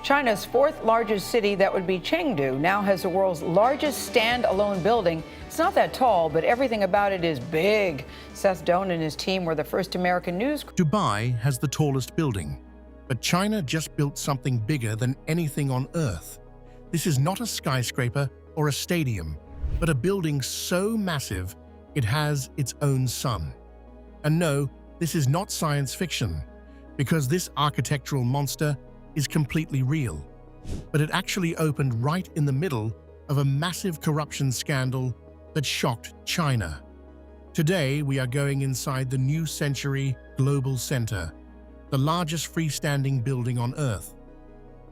China's fourth largest city, that would be Chengdu, now has the world's largest standalone building. It's not that tall, but everything about it is big. Seth Doan and his team were the first American news. Dubai has the tallest building, but China just built something bigger than anything on Earth. This is not a skyscraper or a stadium, but a building so massive it has its own sun. And no, this is not science fiction, because this architectural monster is completely real. But it actually opened right in the middle of a massive corruption scandal that shocked China. Today, we are going inside the New Century Global Center, the largest freestanding building on Earth.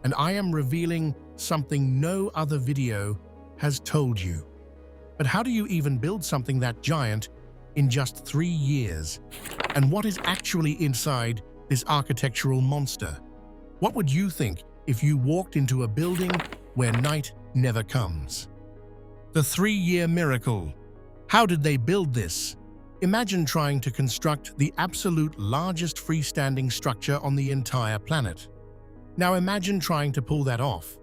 And I am revealing something no other video has told you. But how do you even build something that giant in just 3 years? And what is actually inside this architectural monster? What would you think if you walked into a building where night never comes? The 3-year miracle. How did they build this? Imagine trying to construct the absolute largest freestanding structure on the entire planet. Now imagine trying to pull that off.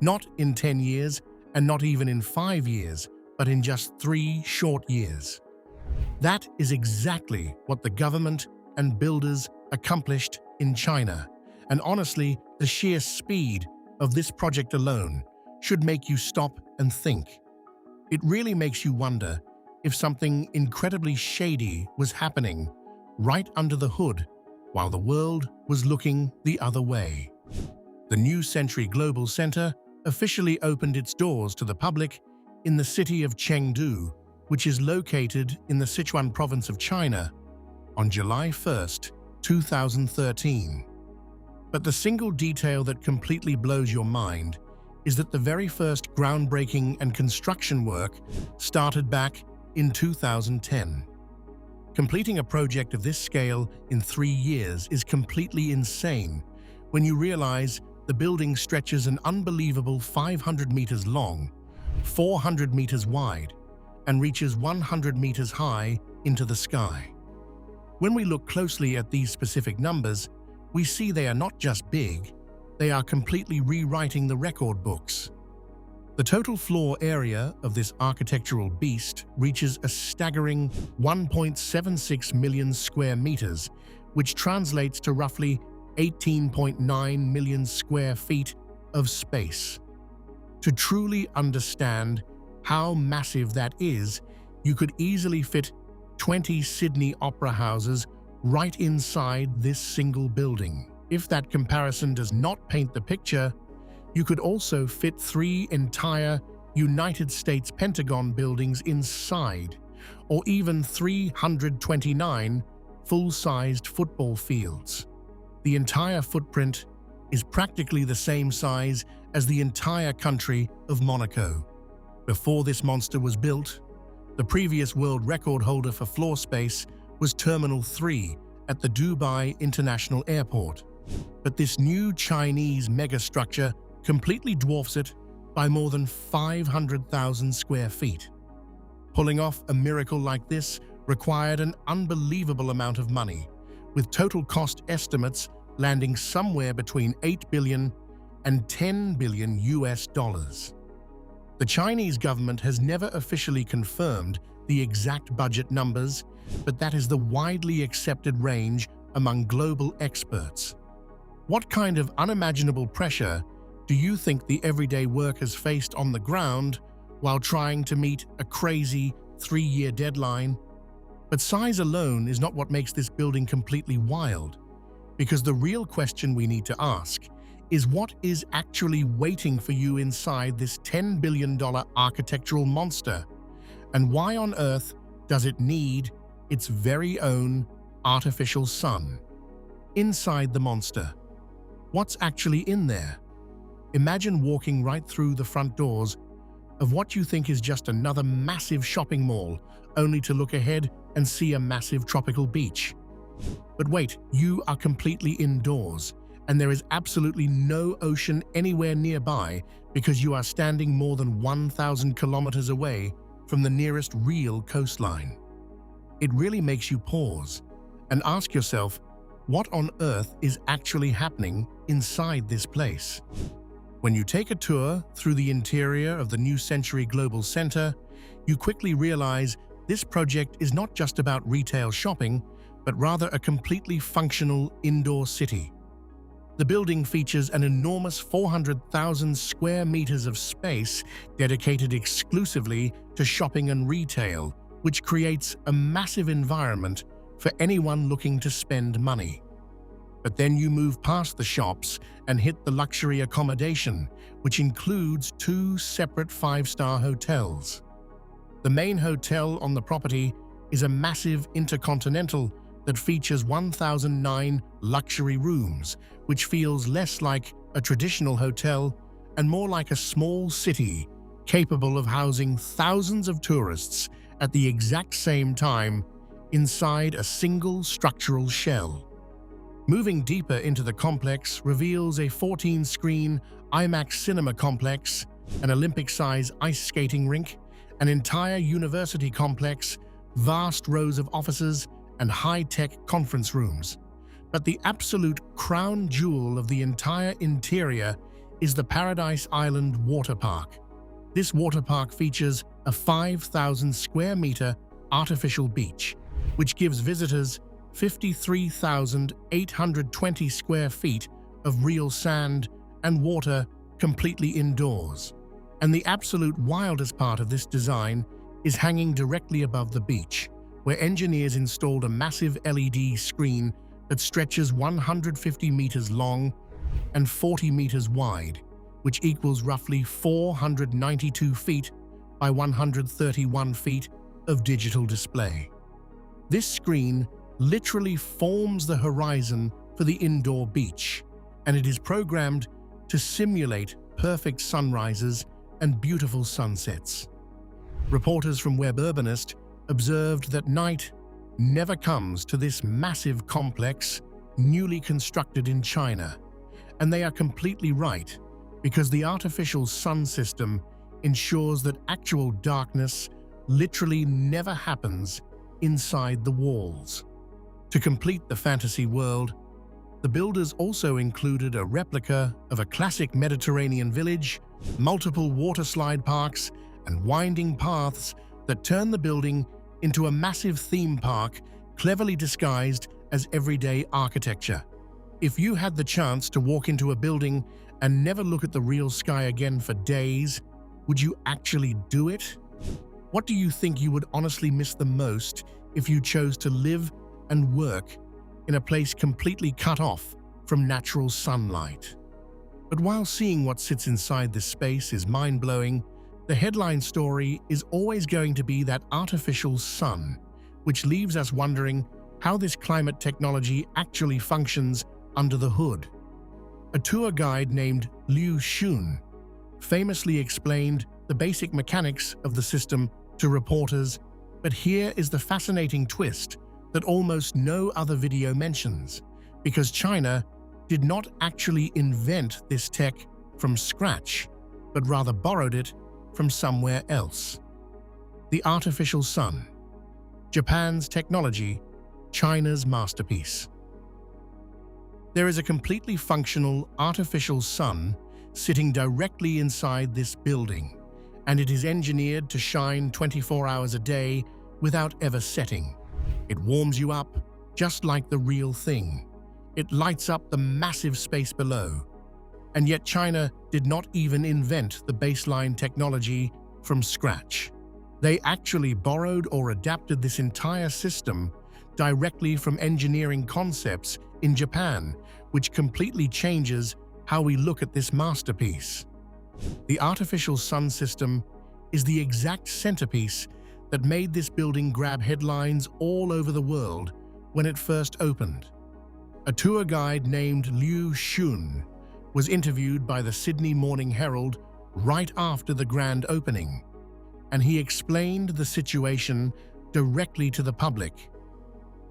Not in 10 years, and not even in 5 years, but in just 3 short years. That is exactly what the government and builders accomplished in China. And honestly, the sheer speed of this project alone should make you stop and think. It really makes you wonder if something incredibly shady was happening right under the hood while the world was looking the other way. The New Century Global Center officially opened its doors to the public in the city of Chengdu, which is located in the Sichuan province of China, on July 1st, 2013. But the single detail that completely blows your mind is that the very first groundbreaking and construction work started back in 2010. Completing a project of this scale in 3 years is completely insane when you realize the building stretches an unbelievable 500 meters long, 400 meters wide, and reaches 100 meters high into the sky. When we look closely at these specific numbers, we see they are not just big, they are completely rewriting the record books. The total floor area of this architectural beast reaches a staggering 1.76 million square meters, which translates to roughly 18.9 million square feet of space. To truly understand how massive that is, you could easily fit 20 Sydney opera houses right inside this single building. If that comparison does not paint the picture, you could also fit 3 entire United States Pentagon buildings inside, or even 329 full-sized football fields. The entire footprint is practically the same size as the entire country of Monaco. Before this monster was built, the previous world record holder for floor space was Terminal 3 at the Dubai International Airport. But this new Chinese megastructure completely dwarfs it by more than 500,000 square feet. Pulling off a miracle like this required an unbelievable amount of money, with total cost estimates landing somewhere between 8 billion and 10 billion US dollars. The Chinese government has never officially confirmed the exact budget numbers, but that is the widely accepted range among global experts. What kind of unimaginable pressure do you think the everyday workers faced on the ground while trying to meet a crazy 3-year deadline? But size alone is not what makes this building completely wild, because the real question we need to ask is what is actually waiting for you inside this $10 billion architectural monster, and why on earth does it need its very own artificial sun? Inside the monster, what's actually in there? Imagine walking right through the front doors of what you think is just another massive shopping mall, only to look ahead and see a massive tropical beach. But wait, you are completely indoors, and there is absolutely no ocean anywhere nearby because you are standing more than 1,000 kilometers away from the nearest real coastline. It really makes you pause and ask yourself, what on earth is actually happening inside this place. When you take a tour through the interior of the New Century Global Center, you quickly realize this project is not just about retail shopping, but rather a completely functional indoor city. The building features an enormous 400,000 square meters of space dedicated exclusively to shopping and retail, which creates a massive environment for anyone looking to spend money. But then you move past the shops and hit the luxury accommodation, which includes 2 separate 5-star hotels. The main hotel on the property is a massive intercontinental that features 1,009 luxury rooms, which feels less like a traditional hotel and more like a small city capable of housing thousands of tourists at the exact same time inside a single structural shell. Moving deeper into the complex reveals a 14-screen IMAX cinema complex, an Olympic-size ice skating rink, an entire university complex, vast rows of offices, and high-tech conference rooms. But the absolute crown jewel of the entire interior is the Paradise Island Water Park. This water park features a 5,000 square meter artificial beach, which gives visitors 53,820 square feet of real sand and water completely indoors. And the absolute wildest part of this design is hanging directly above the beach, where engineers installed a massive LED screen that stretches 150 meters long and 40 meters wide, which equals roughly 492 feet by 131 feet of digital display. This screen literally forms the horizon for the indoor beach, and it is programmed to simulate perfect sunrises and beautiful sunsets. Reporters from Web Urbanist observed that night never comes to this massive complex newly constructed in China, and they are completely right, because the artificial sun system ensures that actual darkness literally never happens inside the walls. To complete the fantasy world, the builders also included a replica of a classic Mediterranean village, multiple water slide parks, and winding paths that turn the building into a massive theme park cleverly disguised as everyday architecture. If you had the chance to walk into a building and never look at the real sky again for days, would you actually do it? What do you think you would honestly miss the most if you chose to live and work in a place completely cut off from natural sunlight? But while seeing what sits inside this space is mind-blowing, the headline story is always going to be that artificial sun, which leaves us wondering how this climate technology actually functions under the hood. A tour guide named Liu Xun famously explained the basic mechanics of the system to reporters, but here is the fascinating twist that almost no other video mentions, because China did not actually invent this tech from scratch, but rather borrowed it from somewhere else. The artificial sun. Japan's technology, China's masterpiece. There is a completely functional artificial sun sitting directly inside this building, and it is engineered to shine 24 hours a day without ever setting. It warms you up just like the real thing. It lights up the massive space below. And yet China did not even invent the baseline technology from scratch. They actually borrowed or adapted this entire system directly from engineering concepts in Japan, which completely changes how we look at this masterpiece. The artificial sun system is the exact centerpiece that made this building grab headlines all over the world when it first opened. A tour guide named Liu Xun was interviewed by the Sydney Morning Herald right after the grand opening, and he explained the situation directly to the public.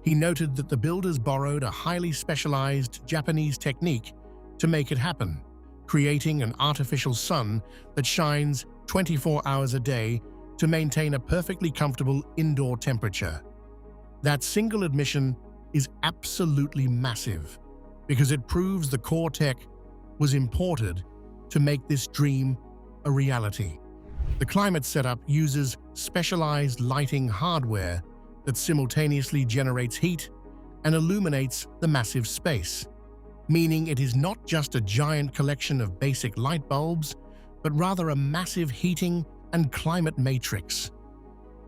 He noted that the builders borrowed a highly specialized Japanese technique to make it happen, creating an artificial sun that shines 24 hours a day to maintain a perfectly comfortable indoor temperature. That single admission is absolutely massive because it proves the core tech was imported to make this dream a reality. The climate setup uses specialized lighting hardware that simultaneously generates heat and illuminates the massive space, meaning it is not just a giant collection of basic light bulbs, but rather a massive heating and climate matrix.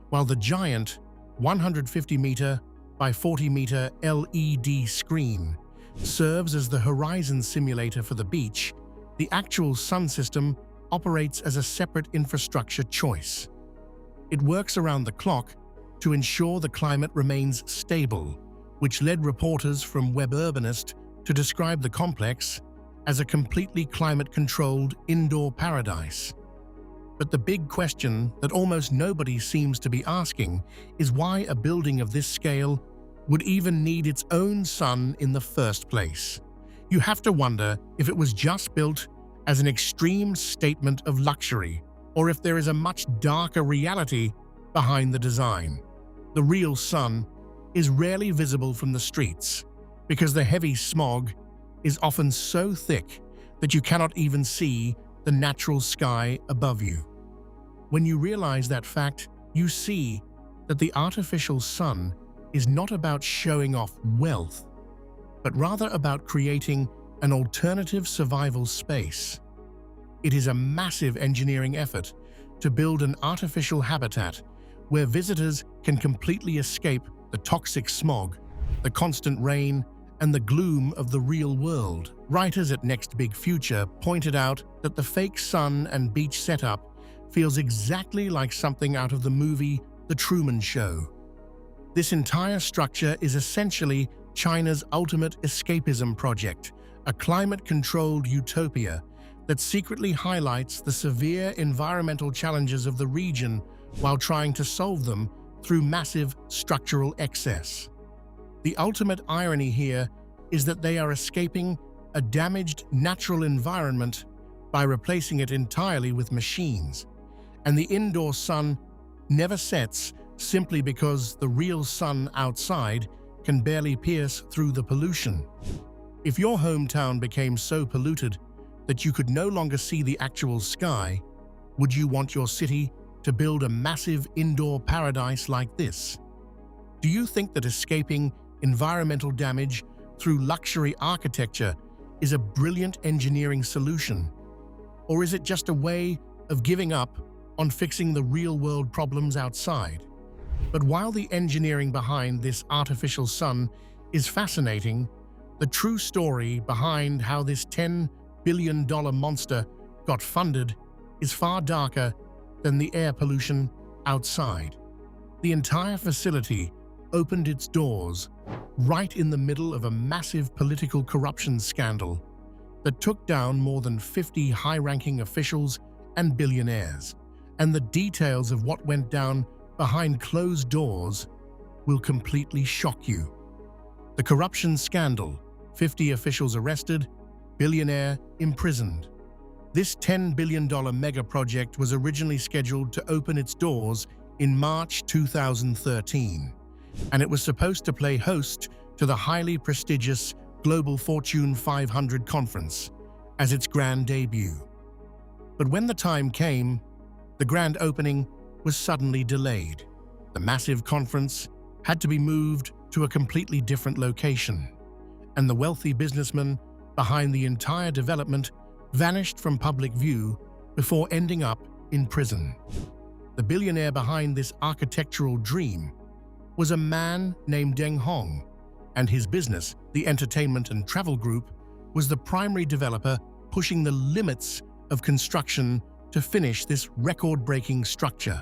While the giant 150-meter by 40-meter LED screen serves as the horizon simulator for the beach, the actual sun system operates as a separate infrastructure choice. It works around the clock to ensure the climate remains stable, which led reporters from Web Urbanist to describe the complex as a completely climate-controlled indoor paradise. But the big question that almost nobody seems to be asking is why a building of this scale would even need its own sun in the first place. You have to wonder if it was just built as an extreme statement of luxury, or if there is a much darker reality behind the design. The real sun is rarely visible from the streets because the heavy smog is often so thick that you cannot even see the natural sky above you. When you realize that fact, you see that the artificial sun is not about showing off wealth, but rather about creating an alternative survival space. It is a massive engineering effort to build an artificial habitat where visitors can completely escape the toxic smog, the constant rain, and the gloom of the real world. Writers at Next Big Future pointed out that the fake sun and beach setup feels exactly like something out of the movie The Truman Show. This entire structure is essentially China's ultimate escapism project, a climate-controlled utopia that secretly highlights the severe environmental challenges of the region while trying to solve them through massive structural excess. The ultimate irony here is that they are escaping a damaged natural environment by replacing it entirely with machines, and the indoor sun never sets simply because the real sun outside can barely pierce through the pollution. If your hometown became so polluted that you could no longer see the actual sky, would you want your city to build a massive indoor paradise like this? Do you think that escaping environmental damage through luxury architecture is a brilliant engineering solution? Or is it just a way of giving up on fixing the real-world problems outside? But while the engineering behind this artificial sun is fascinating, the true story behind how this $10 billion monster got funded is far darker than the air pollution outside. The entire facility opened its doors right in the middle of a massive political corruption scandal that took down more than 50 high-ranking officials and billionaires. And the details of what went down behind closed doors will completely shock you. The corruption scandal, 50 officials arrested, billionaire imprisoned. This $10 billion mega project was originally scheduled to open its doors in March 2013, and it was supposed to play host to the highly prestigious Global Fortune 500 conference as its grand debut. But when the time came, the grand opening was suddenly delayed. The massive conference had to be moved to a completely different location, and the wealthy businessman behind the entire development vanished from public view before ending up in prison. The billionaire behind this architectural dream was a man named Deng Hong, and his business, the Entertainment and Travel Group, was the primary developer pushing the limits of construction to finish this record-breaking structure.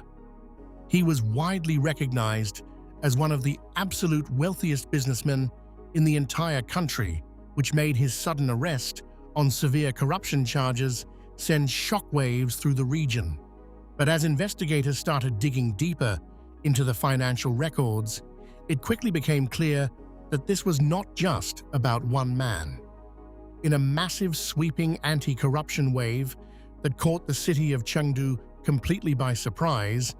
He was widely recognized as one of the absolute wealthiest businessmen in the entire country, which made his sudden arrest on severe corruption charges send shockwaves through the region. But as investigators started digging deeper into the financial records, it quickly became clear that this was not just about one man. In a massive sweeping anti-corruption wave that caught the city of Chengdu completely by surprise,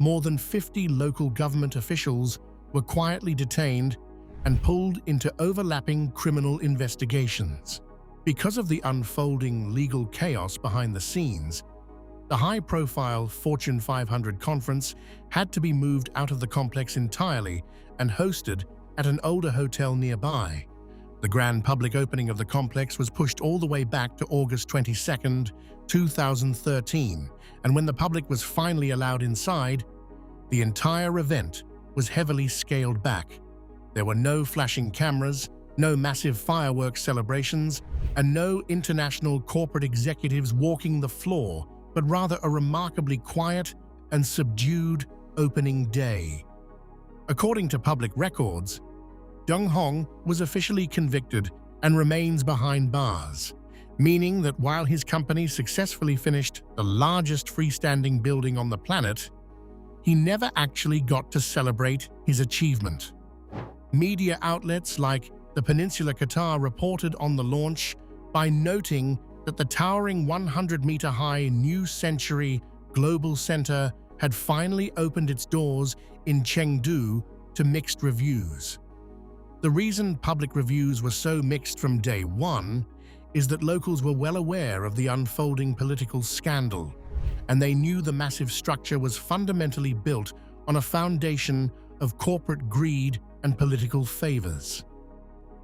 more than 50 local government officials were quietly detained and pulled into overlapping criminal investigations. Because of the unfolding legal chaos behind the scenes, the high-profile Fortune 500 conference had to be moved out of the complex entirely and hosted at an older hotel nearby. The grand public opening of the complex was pushed all the way back to August 22, 2013, and when the public was finally allowed inside, the entire event was heavily scaled back. There were no flashing cameras, no massive fireworks celebrations, and no international corporate executives walking the floor, but rather a remarkably quiet and subdued opening day. According to public records, Deng Hong was officially convicted and remains behind bars, meaning that while his company successfully finished the largest freestanding building on the planet, he never actually got to celebrate his achievement. Media outlets like the Peninsula Qatar reported on the launch by noting that the towering 100-meter-high New Century Global Center had finally opened its doors in Chengdu to mixed reviews. The reason public reviews were so mixed from day one is that locals were well aware of the unfolding political scandal, and they knew the massive structure was fundamentally built on a foundation of corporate greed and political favors.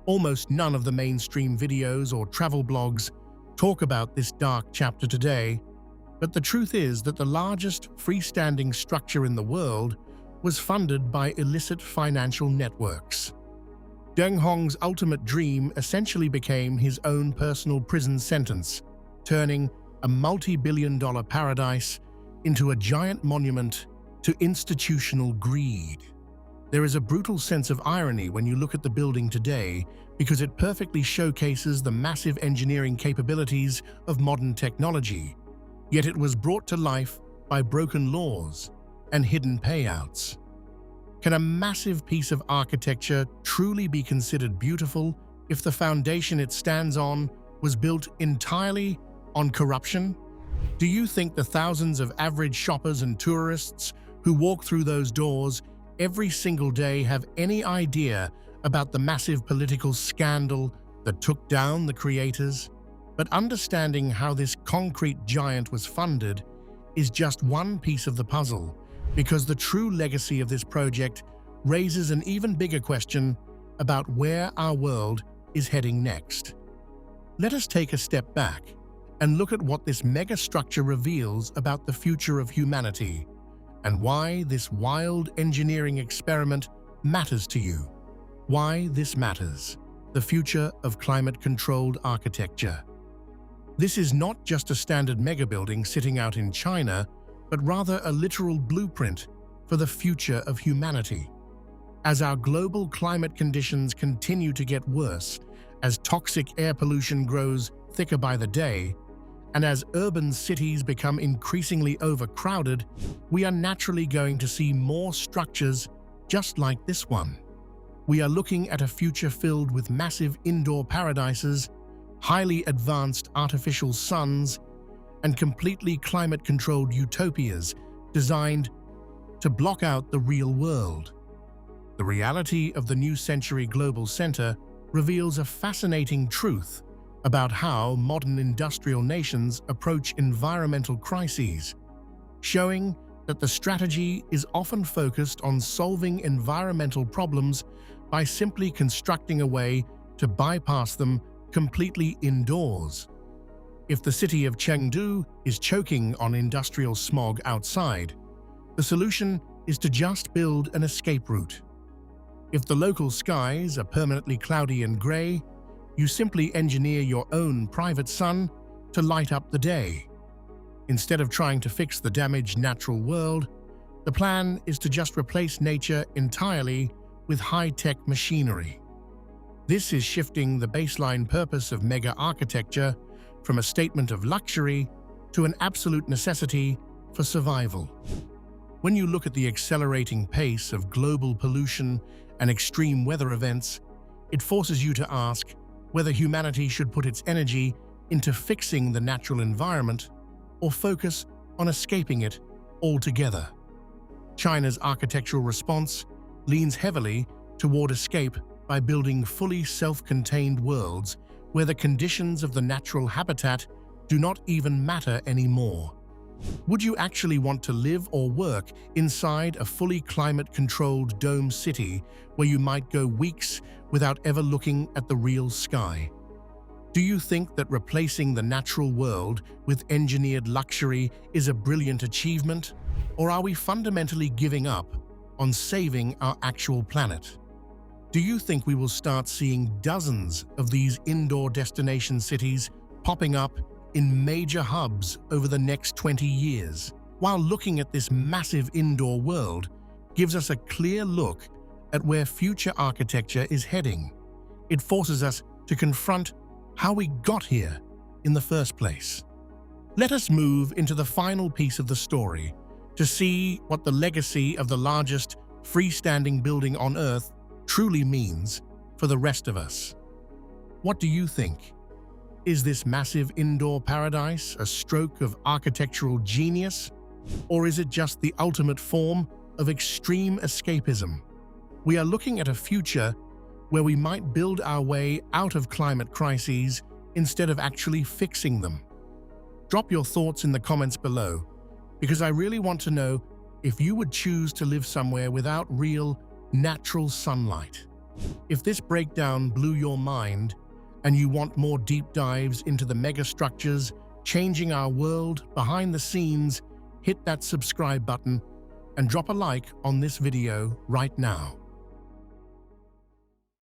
Almost none of the mainstream videos or travel blogs talk about this dark chapter today, but the truth is that the largest freestanding structure in the world was funded by illicit financial networks. Deng Hong's ultimate dream essentially became his own personal prison sentence, turning a multi-billion-dollar paradise into a giant monument to institutional greed. There is a brutal sense of irony when you look at the building today because it perfectly showcases the massive engineering capabilities of modern technology, yet it was brought to life by broken laws and hidden payouts. Can a massive piece of architecture truly be considered beautiful if the foundation it stands on was built entirely on corruption? Do you think the thousands of average shoppers and tourists who walk through those doors every single day have any idea about the massive political scandal that took down the creators? But understanding how this concrete giant was funded is just one piece of the puzzle, because the true legacy of this project raises an even bigger question about where our world is heading next. Let us take a step back and look at what this megastructure reveals about the future of humanity and why this wild engineering experiment matters to you. Why this matters: the future of climate-controlled architecture. This is not just a standard megabuilding sitting out in China, but rather a literal blueprint for the future of humanity. As our global climate conditions continue to get worse, as toxic air pollution grows thicker by the day, and as urban cities become increasingly overcrowded, we are naturally going to see more structures just like this one. We are looking at a future filled with massive indoor paradises, highly advanced artificial suns, and completely climate-controlled utopias designed to block out the real world. The reality of the New Century Global Center reveals a fascinating truth about how modern industrial nations approach environmental crises, showing that the strategy is often focused on solving environmental problems by simply constructing a way to bypass them completely indoors. If the city of Chengdu is choking on industrial smog outside, the solution is to just build an escape route. If the local skies are permanently cloudy and gray, you simply engineer your own private sun to light up the day. Instead of trying to fix the damaged natural world, the plan is to just replace nature entirely with high-tech machinery. This is shifting the baseline purpose of mega architecture from a statement of luxury to an absolute necessity for survival. When you look at the accelerating pace of global pollution and extreme weather events, it forces you to ask whether humanity should put its energy into fixing the natural environment or focus on escaping it altogether. China's architectural response leans heavily toward escape by building fully self-contained worlds where the conditions of the natural habitat do not even matter anymore. Would you actually want to live or work inside a fully climate-controlled dome city where you might go weeks without ever looking at the real sky? Do you think that replacing the natural world with engineered luxury is a brilliant achievement? Or are we fundamentally giving up on saving our actual planet? Do you think we will start seeing dozens of these indoor destination cities popping up in major hubs over the next 20 years? While looking at this massive indoor world gives us a clear look at where future architecture is heading. It forces us to confront how we got here in the first place. Let us move into the final piece of the story to see what the legacy of the largest freestanding building on Earth truly means for the rest of us. What do you think? Is this massive indoor paradise a stroke of architectural genius? Or is it just the ultimate form of extreme escapism? We are looking at a future where we might build our way out of climate crises instead of actually fixing them. Drop your thoughts in the comments below, because I really want to know if you would choose to live somewhere without real, natural sunlight. If this breakdown blew your mind, and you want more deep dives into the megastructures changing our world behind the scenes, hit that subscribe button and drop a like on this video right now.